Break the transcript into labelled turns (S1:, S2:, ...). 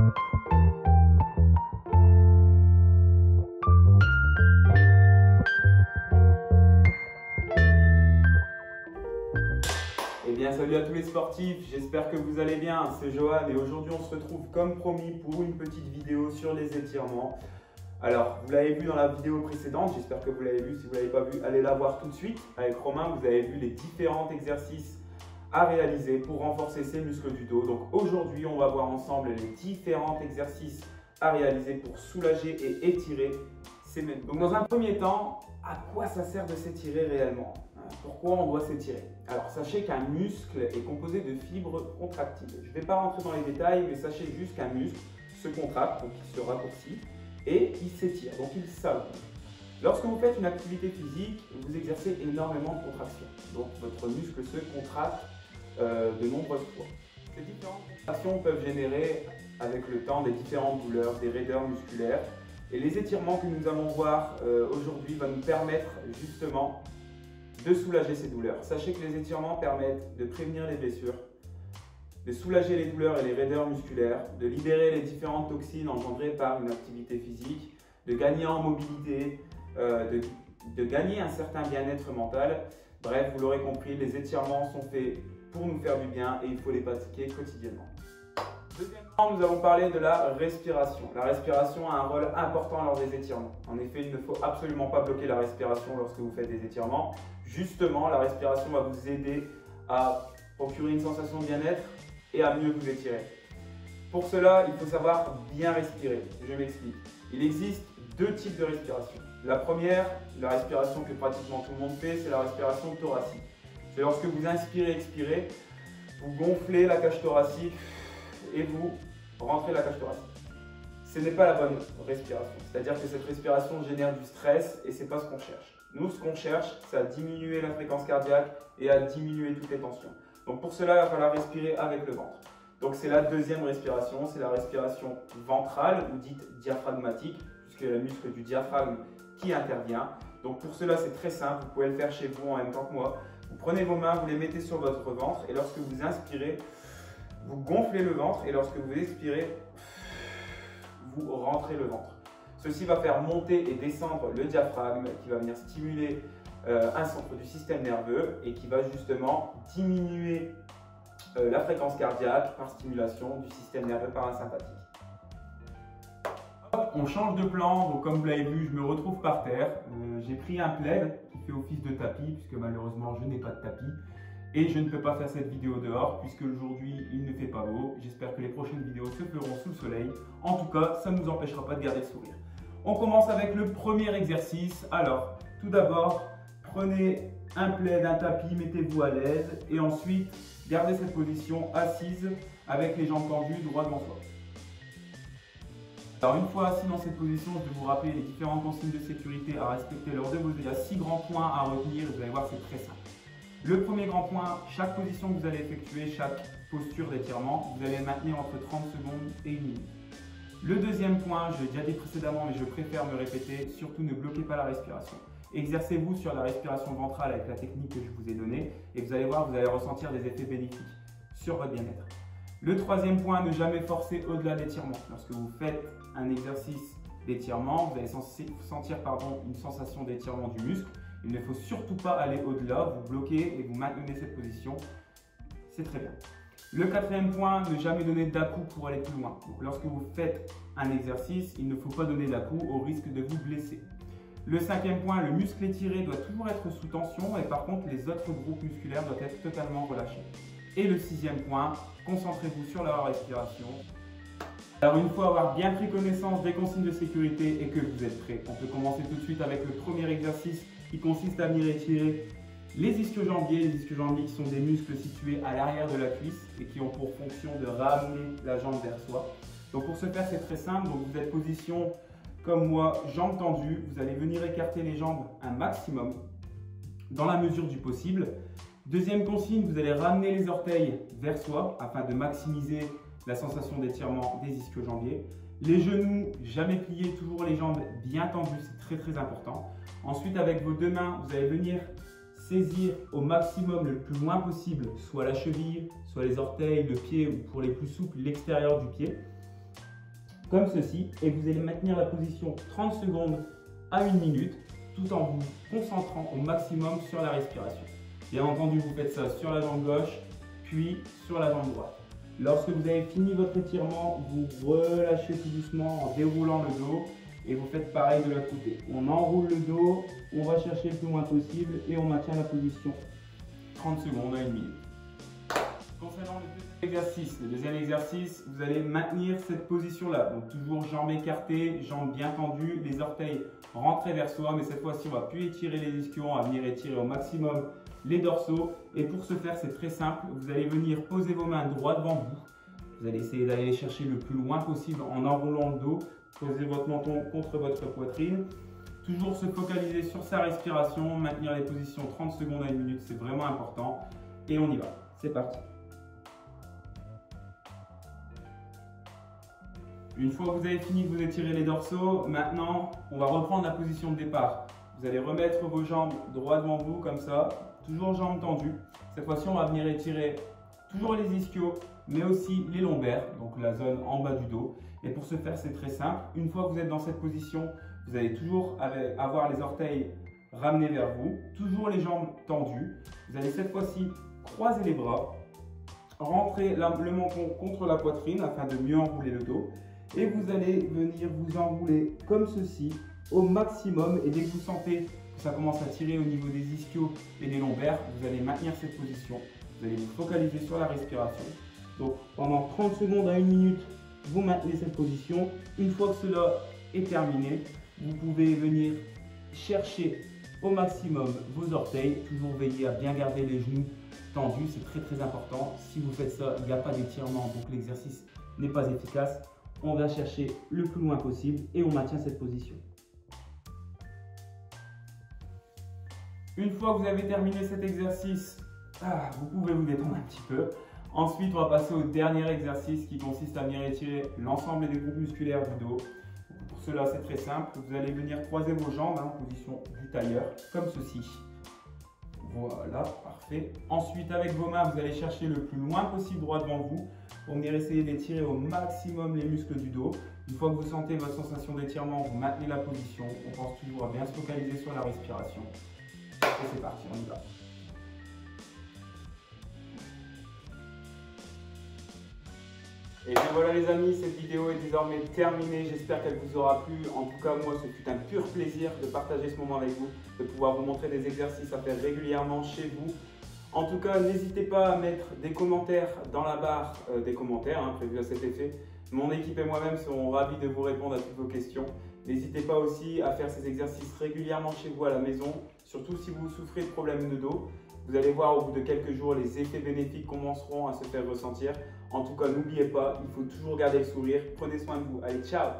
S1: Eh bien, salut à tous les sportifs, j'espère que vous allez bien, c'est Johan et aujourd'hui on se retrouve comme promis pour une petite vidéo sur les étirements. Alors, vous l'avez vu dans la vidéo précédente, j'espère que vous l'avez vu, si vous ne l'avez pas vu, allez la voir tout de suite. Avec Romain, vous avez vu les différents exercices à réaliser pour renforcer ses muscles du dos. Donc aujourd'hui, on va voir ensemble les différents exercices à réaliser pour soulager et étirer ses muscles. Donc dans un premier temps, à quoi ça sert de s'étirer réellement ? Pourquoi on doit s'étirer? Alors sachez qu'un muscle est composé de fibres contractiles. Je ne vais pas rentrer dans les détails, mais sachez juste qu'un muscle se contracte, donc il se raccourcit, et il s'étire, donc il s'allonge. Lorsque vous faites une activité physique, vous exercez énormément de contractions. Donc votre muscle se contracte de nombreuses fois. Ces différentes contractions peuvent générer avec le temps des différentes douleurs, des raideurs musculaires. Et les étirements que nous allons voir aujourd'hui vont nous permettre justement de soulager ces douleurs. Sachez que les étirements permettent de prévenir les blessures, de soulager les douleurs et les raideurs musculaires, de libérer les différentes toxines engendrées par une activité physique, de gagner en mobilité, de gagner un certain bien-être mental. Bref, vous l'aurez compris, les étirements sont faits pour nous faire du bien et il faut les pratiquer quotidiennement. Deuxièmement, nous allons parler de la respiration. La respiration a un rôle important lors des étirements. En effet, il ne faut absolument pas bloquer la respiration lorsque vous faites des étirements. Justement, la respiration va vous aider à procurer une sensation de bien-être et à mieux vous étirer. Pour cela, il faut savoir bien respirer. Je m'explique. Il existe deux types de respiration. La première, la respiration que pratiquement tout le monde fait, c'est la respiration thoracique. C'est lorsque vous inspirez, expirez, vous gonflez la cage thoracique et vous rentrez la cage thoracique. Ce n'est pas la bonne respiration. C'est-à-dire que cette respiration génère du stress et ce n'est pas ce qu'on cherche. Nous, ce qu'on cherche, c'est à diminuer la fréquence cardiaque et à diminuer toutes les tensions. Donc pour cela, il va falloir respirer avec le ventre. Donc c'est la deuxième respiration, c'est la respiration ventrale ou dite diaphragmatique, puisque le muscle du diaphragme qui intervient. Donc pour cela, c'est très simple, vous pouvez le faire chez vous en même temps que moi. Vous prenez vos mains, vous les mettez sur votre ventre et lorsque vous inspirez, vous gonflez le ventre et lorsque vous expirez, vous rentrez le ventre. Ceci va faire monter et descendre le diaphragme qui va venir stimuler un centre du système nerveux et qui va justement diminuer la fréquence cardiaque par stimulation du système nerveux parasympathique. On change de plan, donc comme vous l'avez vu, je me retrouve par terre. J'ai pris un plaid qui fait office de tapis puisque malheureusement je n'ai pas de tapis. Et je ne peux pas faire cette vidéo dehors puisque aujourd'hui il ne fait pas beau. J'espère que les prochaines vidéos se feront sous le soleil. En tout cas, ça ne nous empêchera pas de garder le sourire. On commence avec le premier exercice. Alors, tout d'abord, prenez un plaid, un tapis, mettez-vous à l'aise. Et ensuite, gardez cette position assise avec les jambes tendues droit devant soi. Alors, une fois assis dans cette position, je vais vous rappeler les différentes consignes de sécurité à respecter lors de vos. Il y a 6 grands points à retenir. Vous allez voir, c'est très simple. Le premier grand point, chaque position que vous allez effectuer, chaque posture d'étirement, vous allez le maintenir entre 30 secondes et 1 minute. Le deuxième point, je l'ai déjà dit précédemment, mais je préfère me répéter, surtout ne bloquez pas la respiration. Exercez-vous sur la respiration ventrale avec la technique que je vous ai donnée et vous allez voir, vous allez ressentir des effets bénéfiques sur votre bien-être. Le troisième point, ne jamais forcer au-delà de l'étirement. Lorsque vous faites un exercice d'étirement, vous allez sentir une sensation d'étirement du muscle. Il ne faut surtout pas aller au-delà, vous bloquez et vous maintenez cette position, c'est très bien. Le quatrième point, ne jamais donner d'à-coups pour aller plus loin. Donc, lorsque vous faites un exercice, il ne faut pas donner d'à-coups au risque de vous blesser. Le cinquième point, le muscle étiré doit toujours être sous tension et par contre les autres groupes musculaires doivent être totalement relâchés. Et le sixième point, concentrez-vous sur la respiration. Alors une fois avoir bien pris connaissance des consignes de sécurité et que vous êtes prêt, on peut commencer tout de suite avec le premier exercice qui consiste à venir étirer les ischio-jambiers. Les ischio-jambiers qui sont des muscles situés à l'arrière de la cuisse et qui ont pour fonction de ramener la jambe vers soi. Donc pour ce faire, c'est très simple. Donc vous êtes position comme moi, jambes tendues. Vous allez venir écarter les jambes un maximum dans la mesure du possible. Deuxième consigne, vous allez ramener les orteils vers soi afin de maximiser la sensation d'étirement des ischio-jambiers. Les genoux, jamais pliés, toujours les jambes bien tendues, c'est très important. Ensuite, avec vos deux mains, vous allez venir saisir au maximum le plus loin possible, soit la cheville, soit les orteils, le pied ou pour les plus souples, l'extérieur du pied. comme ceci, et vous allez maintenir la position 30 secondes à 1 minute, tout en vous concentrant au maximum sur la respiration. Bien entendu, vous faites ça sur la jambe gauche, puis sur la jambe droite. Lorsque vous avez fini votre étirement, vous relâchez tout doucement en déroulant le dos et vous faites pareil de l'autre côté. On enroule le dos, on va chercher le plus loin possible et on maintient la position 30 secondes à 1 minute. Concernant le deuxième exercice, vous allez maintenir cette position-là. Donc toujours jambes écartées, jambes bien tendues, les orteils rentrés vers soi, mais cette fois-ci, on ne va plus étirer les ischios, on va venir étirer au maximum les dorsaux. Et pour ce faire, c'est très simple. Vous allez venir poser vos mains droit devant vous. Vous allez essayer d'aller les chercher le plus loin possible en enroulant le dos. Posez votre menton contre votre poitrine. Toujours se focaliser sur sa respiration, maintenir les positions 30 secondes à 1 minute, c'est vraiment important. Et on y va. C'est parti. Une fois que vous avez fini de vous étirer les dorsaux, maintenant, on va reprendre la position de départ. Vous allez remettre vos jambes droit devant vous, comme ça, toujours jambes tendues. Cette fois-ci, on va venir étirer toujours les ischios, mais aussi les lombaires, donc la zone en bas du dos. Et pour ce faire, c'est très simple. Une fois que vous êtes dans cette position, vous allez toujours avoir les orteils ramenés vers vous, toujours les jambes tendues. Vous allez cette fois-ci croiser les bras, rentrer le menton contre la poitrine afin de mieux enrouler le dos. Et vous allez venir vous enrouler comme ceci au maximum. Et dès que vous sentez que ça commence à tirer au niveau des ischios et des lombaires, vous allez maintenir cette position. Vous allez vous focaliser sur la respiration. Donc pendant 30 secondes à 1 minute, vous maintenez cette position. Une fois que cela est terminé, vous pouvez venir chercher au maximum vos orteils. Toujours veiller à bien garder les genoux tendus, c'est très important. Si vous faites ça, il n'y a pas d'étirement, donc l'exercice n'est pas efficace. On va chercher le plus loin possible et on maintient cette position. Une fois que vous avez terminé cet exercice, vous pouvez vous détendre un petit peu. Ensuite, on va passer au dernier exercice qui consiste à venir étirer l'ensemble des groupes musculaires du dos. Pour cela, c'est très simple. Vous allez venir croiser vos jambes en position du tailleur, comme ceci. Voilà, parfait. Ensuite, avec vos mains, vous allez chercher le plus loin possible droit devant vous pour venir essayer d'étirer au maximum les muscles du dos. Une fois que vous sentez votre sensation d'étirement, vous maintenez la position. On pense toujours à bien se focaliser sur la respiration. Et c'est parti, on y va. Et bien voilà les amis, cette vidéo est désormais terminée, j'espère qu'elle vous aura plu. En tout cas moi ce fut un pur plaisir de partager ce moment avec vous, de pouvoir vous montrer des exercices à faire régulièrement chez vous. En tout cas n'hésitez pas à mettre des commentaires dans la barre des commentaires prévus à cet effet. Mon équipe et moi-même serons ravis de vous répondre à toutes vos questions. N'hésitez pas aussi à faire ces exercices régulièrement chez vous à la maison, surtout si vous souffrez de problèmes de dos. Vous allez voir au bout de quelques jours, les effets bénéfiques commenceront à se faire ressentir. En tout cas, n'oubliez pas, il faut toujours garder le sourire. Prenez soin de vous. Allez, ciao!